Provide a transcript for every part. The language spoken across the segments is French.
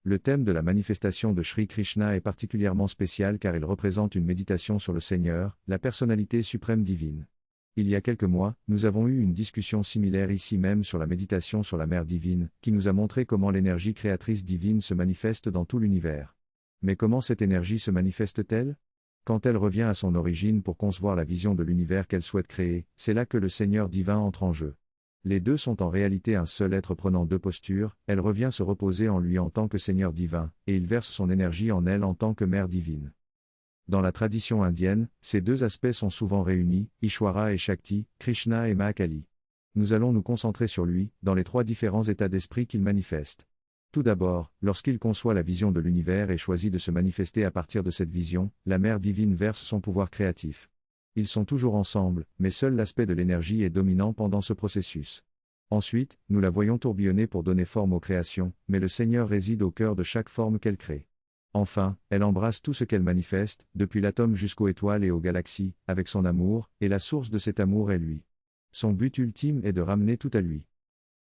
Le thème de la manifestation de Sri Krishna est particulièrement spécial car il représente une méditation sur le Seigneur, la personnalité suprême divine. Il y a quelques mois, nous avons eu une discussion similaire ici même sur la méditation sur la Mère divine, qui nous a montré comment l'énergie créatrice divine se manifeste dans tout l'univers. Mais comment cette énergie se manifeste-t-elle ? Quand elle revient à son origine pour concevoir la vision de l'univers qu'elle souhaite créer, c'est là que le Seigneur divin entre en jeu. Les deux sont en réalité un seul être prenant deux postures, elle revient se reposer en lui en tant que Seigneur divin, et il verse son énergie en elle en tant que Mère divine. Dans la tradition indienne, ces deux aspects sont souvent réunis, Ishwara et Shakti, Krishna et Mahakali. Nous allons nous concentrer sur lui, dans les trois différents états d'esprit qu'il manifeste. Tout d'abord, lorsqu'il conçoit la vision de l'univers et choisit de se manifester à partir de cette vision, la Mère divine verse son pouvoir créatif. Ils sont toujours ensemble, mais seul l'aspect de l'énergie est dominant pendant ce processus. Ensuite, nous la voyons tourbillonner pour donner forme aux créations, mais le Seigneur réside au cœur de chaque forme qu'elle crée. Enfin, elle embrasse tout ce qu'elle manifeste, depuis l'atome jusqu'aux étoiles et aux galaxies, avec son amour, et la source de cet amour est lui. Son but ultime est de ramener tout à lui.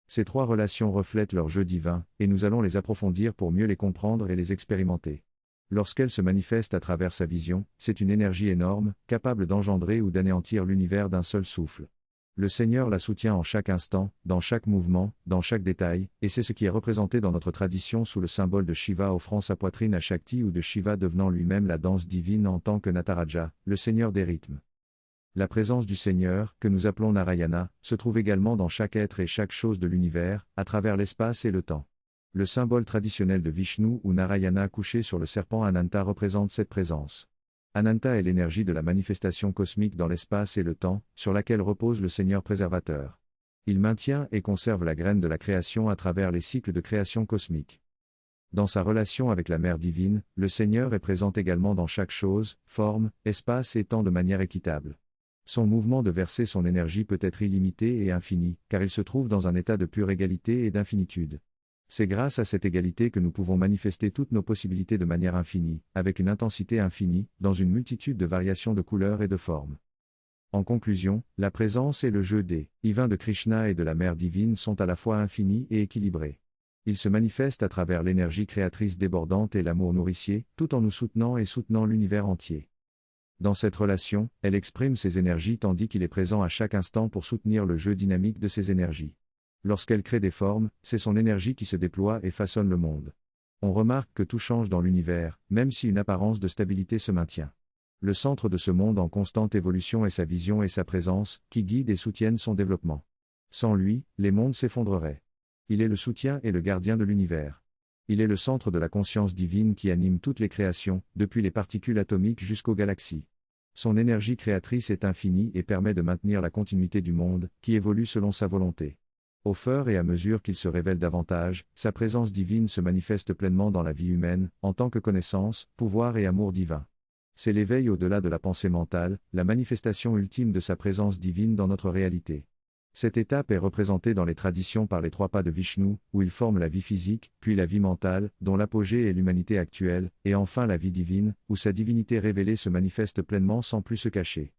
Ces trois relations reflètent leur jeu divin, et nous allons les approfondir pour mieux les comprendre et les expérimenter. Lorsqu'elle se manifeste à travers sa vision, c'est une énergie énorme, capable d'engendrer ou d'anéantir l'univers d'un seul souffle. Le Seigneur la soutient en chaque instant, dans chaque mouvement, dans chaque détail, et c'est ce qui est représenté dans notre tradition sous le symbole de Shiva offrant sa poitrine à Shakti ou de Shiva devenant lui-même la danse divine en tant que Nataraja, le Seigneur des rythmes. La présence du Seigneur, que nous appelons Narayana, se trouve également dans chaque être et chaque chose de l'univers, à travers l'espace et le temps. Le symbole traditionnel de Vishnu ou Narayana couché sur le serpent Ananta représente cette présence. Ananta est l'énergie de la manifestation cosmique dans l'espace et le temps, sur laquelle repose le Seigneur préservateur. Il maintient et conserve la graine de la création à travers les cycles de création cosmique. Dans sa relation avec la Mère divine, le Seigneur est présent également dans chaque chose, forme, espace et temps de manière équitable. Son mouvement de verser son énergie peut être illimité et infini, car il se trouve dans un état de pure égalité et d'infinitude. C'est grâce à cette égalité que nous pouvons manifester toutes nos possibilités de manière infinie, avec une intensité infinie, dans une multitude de variations de couleurs et de formes. En conclusion, la présence et le jeu des divins de Krishna et de la Mère divine sont à la fois infinis et équilibrés. Ils se manifestent à travers l'énergie créatrice débordante et l'amour nourricier, tout en nous soutenant et soutenant l'univers entier. Dans cette relation, elle exprime ses énergies tandis qu'il est présent à chaque instant pour soutenir le jeu dynamique de ses énergies. Lorsqu'elle crée des formes, c'est son énergie qui se déploie et façonne le monde. On remarque que tout change dans l'univers, même si une apparence de stabilité se maintient. Le centre de ce monde en constante évolution est sa vision et sa présence, qui guident et soutiennent son développement. Sans lui, les mondes s'effondreraient. Il est le soutien et le gardien de l'univers. Il est le centre de la conscience divine qui anime toutes les créations, depuis les particules atomiques jusqu'aux galaxies. Son énergie créatrice est infinie et permet de maintenir la continuité du monde, qui évolue selon sa volonté. Au fur et à mesure qu'il se révèle davantage, sa présence divine se manifeste pleinement dans la vie humaine, en tant que connaissance, pouvoir et amour divin. C'est l'éveil au-delà de la pensée mentale, la manifestation ultime de sa présence divine dans notre réalité. Cette étape est représentée dans les traditions par les trois pas de Vishnu, où il forme la vie physique, puis la vie mentale, dont l'apogée est l'humanité actuelle, et enfin la vie divine, où sa divinité révélée se manifeste pleinement sans plus se cacher.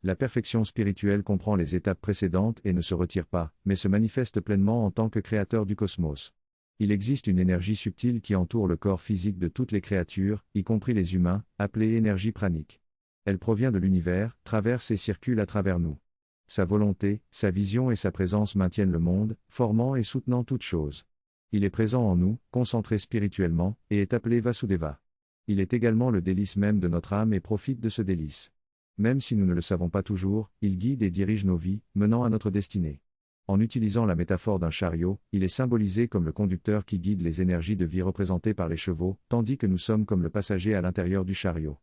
La perfection spirituelle comprend les étapes précédentes et ne se retire pas, mais se manifeste pleinement en tant que créateur du cosmos. Il existe une énergie subtile qui entoure le corps physique de toutes les créatures, y compris les humains, appelée énergie pranique. Elle provient de l'univers, traverse et circule à travers nous. Sa volonté, sa vision et sa présence maintiennent le monde, formant et soutenant toutes choses. Il est présent en nous, concentré spirituellement, et est appelé Vasudeva. Il est également le délice même de notre âme et profite de ce délice. Même si nous ne le savons pas toujours, il guide et dirige nos vies, menant à notre destinée. En utilisant la métaphore d'un chariot, il est symbolisé comme le conducteur qui guide les énergies de vie représentées par les chevaux, tandis que nous sommes comme le passager à l'intérieur du chariot.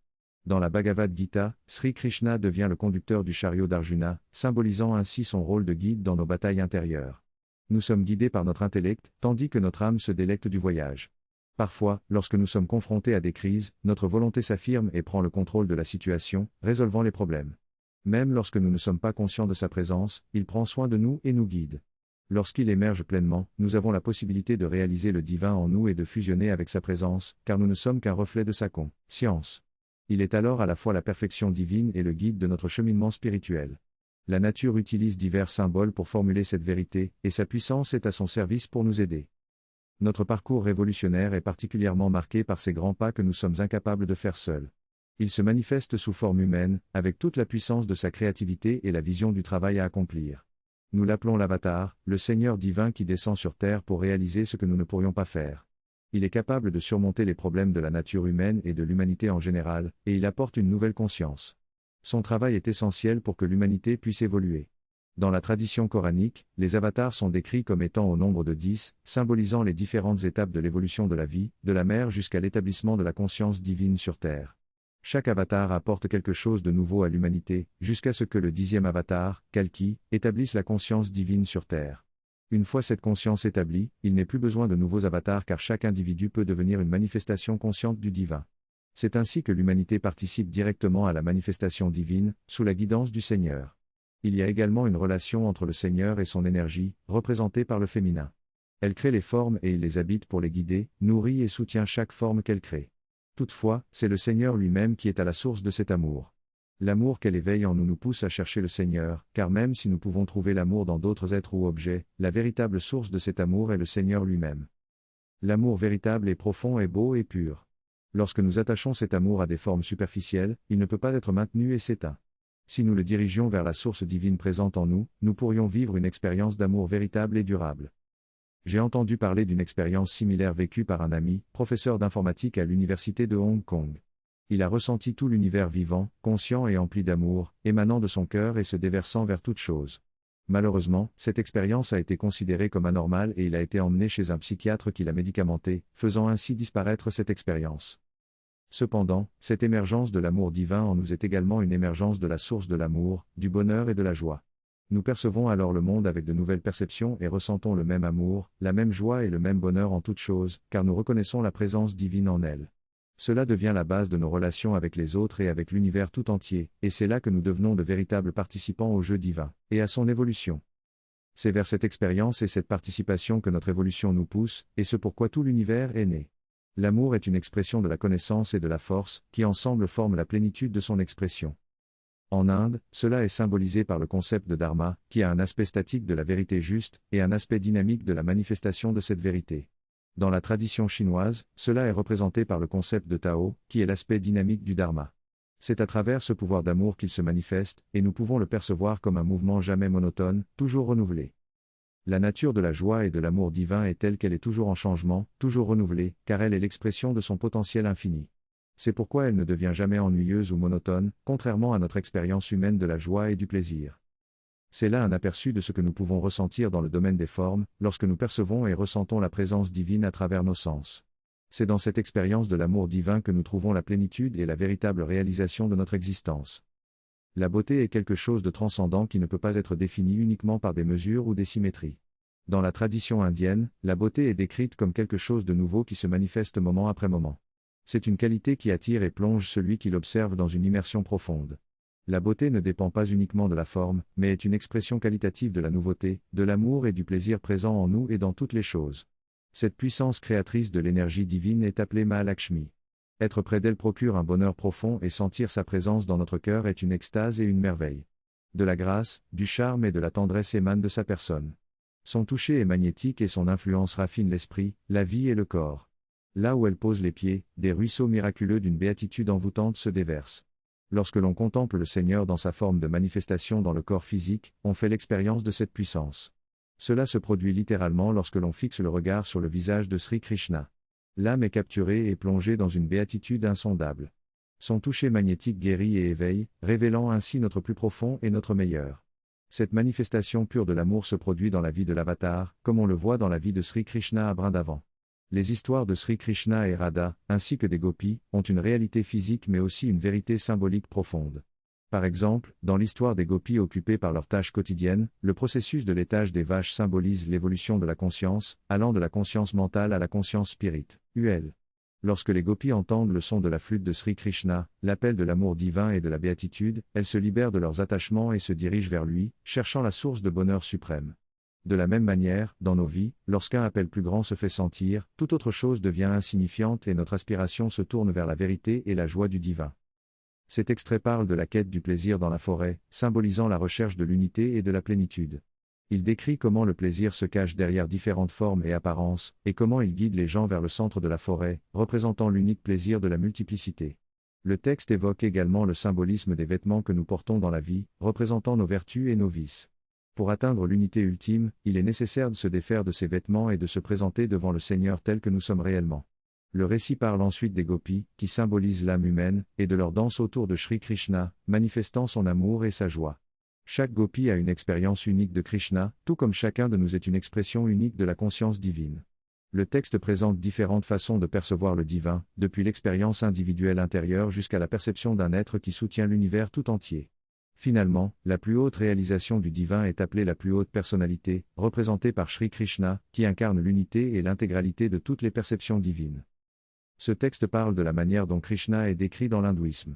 Dans la Bhagavad Gita, Sri Krishna devient le conducteur du chariot d'Arjuna, symbolisant ainsi son rôle de guide dans nos batailles intérieures. Nous sommes guidés par notre intellect, tandis que notre âme se délecte du voyage. Parfois, lorsque nous sommes confrontés à des crises, notre volonté s'affirme et prend le contrôle de la situation, résolvant les problèmes. Même lorsque nous ne sommes pas conscients de sa présence, il prend soin de nous et nous guide. Lorsqu'il émerge pleinement, nous avons la possibilité de réaliser le divin en nous et de fusionner avec sa présence, car nous ne sommes qu'un reflet de sa conscience. Il est alors à la fois la perfection divine et le guide de notre cheminement spirituel. La nature utilise divers symboles pour formuler cette vérité, et sa puissance est à son service pour nous aider. Notre parcours révolutionnaire est particulièrement marqué par ces grands pas que nous sommes incapables de faire seuls. Il se manifeste sous forme humaine, avec toute la puissance de sa créativité et la vision du travail à accomplir. Nous l'appelons l'Avatar, le Seigneur divin qui descend sur Terre pour réaliser ce que nous ne pourrions pas faire. Il est capable de surmonter les problèmes de la nature humaine et de l'humanité en général, et il apporte une nouvelle conscience. Son travail est essentiel pour que l'humanité puisse évoluer. Dans la tradition coranique, les avatars sont décrits comme étant au nombre de 10, symbolisant les différentes étapes de l'évolution de la vie, de la mer jusqu'à l'établissement de la conscience divine sur Terre. Chaque avatar apporte quelque chose de nouveau à l'humanité, jusqu'à ce que le 10e avatar, Kalki, établisse la conscience divine sur Terre. Une fois cette conscience établie, il n'est plus besoin de nouveaux avatars car chaque individu peut devenir une manifestation consciente du divin. C'est ainsi que l'humanité participe directement à la manifestation divine, sous la guidance du Seigneur. Il y a également une relation entre le Seigneur et son énergie, représentée par le féminin. Elle crée les formes et il les habite pour les guider, nourrit et soutient chaque forme qu'elle crée. Toutefois, c'est le Seigneur lui-même qui est à la source de cet amour. L'amour qu'elle éveille en nous nous pousse à chercher le Seigneur, car même si nous pouvons trouver l'amour dans d'autres êtres ou objets, la véritable source de cet amour est le Seigneur lui-même. L'amour véritable est profond et beau et pur. Lorsque nous attachons cet amour à des formes superficielles, il ne peut pas être maintenu et s'éteint. Si nous le dirigions vers la source divine présente en nous, nous pourrions vivre une expérience d'amour véritable et durable. J'ai entendu parler d'une expérience similaire vécue par un ami, professeur d'informatique à l'université de Hong Kong. Il a ressenti tout l'univers vivant, conscient et empli d'amour, émanant de son cœur et se déversant vers toute chose. Malheureusement, cette expérience a été considérée comme anormale et il a été emmené chez un psychiatre qui l'a médicamenté, faisant ainsi disparaître cette expérience. Cependant, cette émergence de l'amour divin en nous est également une émergence de la source de l'amour, du bonheur et de la joie. Nous percevons alors le monde avec de nouvelles perceptions et ressentons le même amour, la même joie et le même bonheur en toutes choses, car nous reconnaissons la présence divine en elles. Cela devient la base de nos relations avec les autres et avec l'univers tout entier, et c'est là que nous devenons de véritables participants au jeu divin, et à son évolution. C'est vers cette expérience et cette participation que notre évolution nous pousse, et ce pourquoi tout l'univers est né. L'amour est une expression de la connaissance et de la force, qui ensemble forment la plénitude de son expression. En Inde, cela est symbolisé par le concept de dharma, qui a un aspect statique de la vérité juste, et un aspect dynamique de la manifestation de cette vérité. Dans la tradition chinoise, cela est représenté par le concept de Tao, qui est l'aspect dynamique du dharma. C'est à travers ce pouvoir d'amour qu'il se manifeste, et nous pouvons le percevoir comme un mouvement jamais monotone, toujours renouvelé. La nature de la joie et de l'amour divin est telle qu'elle est toujours en changement, toujours renouvelée, car elle est l'expression de son potentiel infini. C'est pourquoi elle ne devient jamais ennuyeuse ou monotone, contrairement à notre expérience humaine de la joie et du plaisir. C'est là un aperçu de ce que nous pouvons ressentir dans le domaine des formes, lorsque nous percevons et ressentons la présence divine à travers nos sens. C'est dans cette expérience de l'amour divin que nous trouvons la plénitude et la véritable réalisation de notre existence. La beauté est quelque chose de transcendant qui ne peut pas être défini uniquement par des mesures ou des symétries. Dans la tradition indienne, la beauté est décrite comme quelque chose de nouveau qui se manifeste moment après moment. C'est une qualité qui attire et plonge celui qui l'observe dans une immersion profonde. La beauté ne dépend pas uniquement de la forme, mais est une expression qualitative de la nouveauté, de l'amour et du plaisir présent en nous et dans toutes les choses. Cette puissance créatrice de l'énergie divine est appelée Mahalakshmi. Être près d'elle procure un bonheur profond et sentir sa présence dans notre cœur est une extase et une merveille. De la grâce, du charme et de la tendresse émanent de sa personne. Son toucher est magnétique et son influence raffine l'esprit, la vie et le corps. Là où elle pose les pieds, des ruisseaux miraculeux d'une béatitude envoûtante se déversent. Lorsque l'on contemple le Seigneur dans sa forme de manifestation dans le corps physique, on fait l'expérience de cette puissance. Cela se produit littéralement lorsque l'on fixe le regard sur le visage de Sri Krishna. L'âme est capturée et plongée dans une béatitude insondable. Son toucher magnétique guérit et éveille, révélant ainsi notre plus profond et notre meilleur. Cette manifestation pure de l'amour se produit dans la vie de l'Avatar, comme on le voit dans la vie de Sri Krishna à Brindavan. Les histoires de Sri Krishna et Radha, ainsi que des gopis, ont une réalité physique mais aussi une vérité symbolique profonde. Par exemple, dans l'histoire des gopis occupés par leurs tâches quotidiennes, le processus de laitage des vaches symbolise l'évolution de la conscience, allant de la conscience mentale à la conscience spirite, UL. Lorsque les gopis entendent le son de la flûte de Sri Krishna, l'appel de l'amour divin et de la béatitude, elles se libèrent de leurs attachements et se dirigent vers lui, cherchant la source de bonheur suprême. De la même manière, dans nos vies, lorsqu'un appel plus grand se fait sentir, toute autre chose devient insignifiante et notre aspiration se tourne vers la vérité et la joie du divin. Cet extrait parle de la quête du plaisir dans la forêt, symbolisant la recherche de l'unité et de la plénitude. Il décrit comment le plaisir se cache derrière différentes formes et apparences, et comment il guide les gens vers le centre de la forêt, représentant l'unique plaisir de la multiplicité. Le texte évoque également le symbolisme des vêtements que nous portons dans la vie, représentant nos vertus et nos vices. Pour atteindre l'unité ultime, il est nécessaire de se défaire de ces vêtements et de se présenter devant le Seigneur tel que nous sommes réellement. Le récit parle ensuite des gopis, qui symbolisent l'âme humaine, et de leur danse autour de Sri Krishna, manifestant son amour et sa joie. Chaque gopi a une expérience unique de Krishna, tout comme chacun de nous est une expression unique de la conscience divine. Le texte présente différentes façons de percevoir le divin, depuis l'expérience individuelle intérieure jusqu'à la perception d'un être qui soutient l'univers tout entier. Finalement, la plus haute réalisation du divin est appelée la plus haute personnalité, représentée par Sri Krishna, qui incarne l'unité et l'intégralité de toutes les perceptions divines. Ce texte parle de la manière dont Krishna est décrit dans l'hindouisme.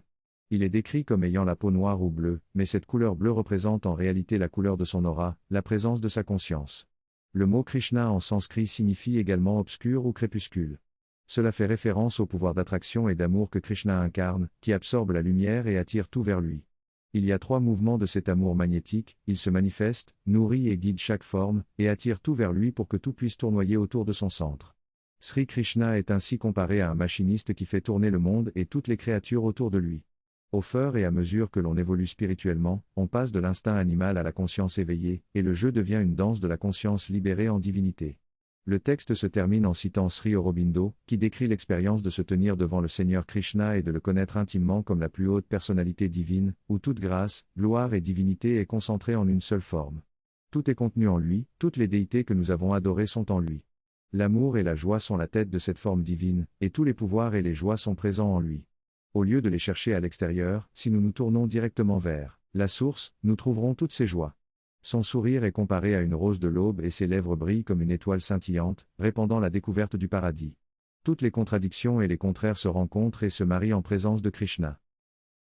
Il est décrit comme ayant la peau noire ou bleue, mais cette couleur bleue représente en réalité la couleur de son aura, la présence de sa conscience. Le mot Krishna en sanskrit signifie également obscur ou crépuscule. Cela fait référence au pouvoir d'attraction et d'amour que Krishna incarne, qui absorbe la lumière et attire tout vers lui. Il y a 3 mouvements de cet amour magnétique, il se manifeste, nourrit et guide chaque forme, et attire tout vers lui pour que tout puisse tournoyer autour de son centre. Sri Krishna est ainsi comparé à un machiniste qui fait tourner le monde et toutes les créatures autour de lui. Au fur et à mesure que l'on évolue spirituellement, on passe de l'instinct animal à la conscience éveillée, et le jeu devient une danse de la conscience libérée en divinité. Le texte se termine en citant Sri Aurobindo, qui décrit l'expérience de se tenir devant le Seigneur Krishna et de le connaître intimement comme la plus haute personnalité divine, où toute grâce, gloire et divinité est concentrée en une seule forme. Tout est contenu en lui, toutes les déités que nous avons adorées sont en lui. L'amour et la joie sont la tête de cette forme divine, et tous les pouvoirs et les joies sont présents en lui. Au lieu de les chercher à l'extérieur, si nous nous tournons directement vers la source, nous trouverons toutes ces joies. Son sourire est comparé à une rose de l'aube et ses lèvres brillent comme une étoile scintillante, répandant la découverte du paradis. Toutes les contradictions et les contraires se rencontrent et se marient en présence de Krishna.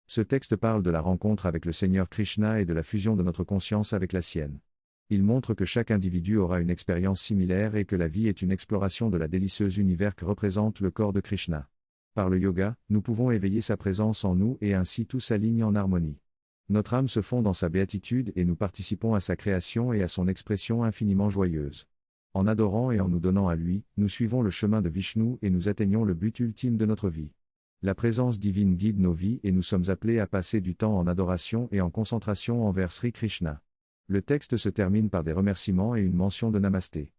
Ce texte parle de la rencontre avec le Seigneur Krishna et de la fusion de notre conscience avec la sienne. Il montre que chaque individu aura une expérience similaire et que la vie est une exploration de la délicieuse univers que représente le corps de Krishna. Par le yoga, nous pouvons éveiller sa présence en nous et ainsi tout s'aligne en harmonie. Notre âme se fond dans sa béatitude et nous participons à sa création et à son expression infiniment joyeuse. En adorant et en nous donnant à lui, nous suivons le chemin de Vishnu et nous atteignons le but ultime de notre vie. La présence divine guide nos vies et nous sommes appelés à passer du temps en adoration et en concentration envers Sri Krishna. Le texte se termine par des remerciements et une mention de Namasté.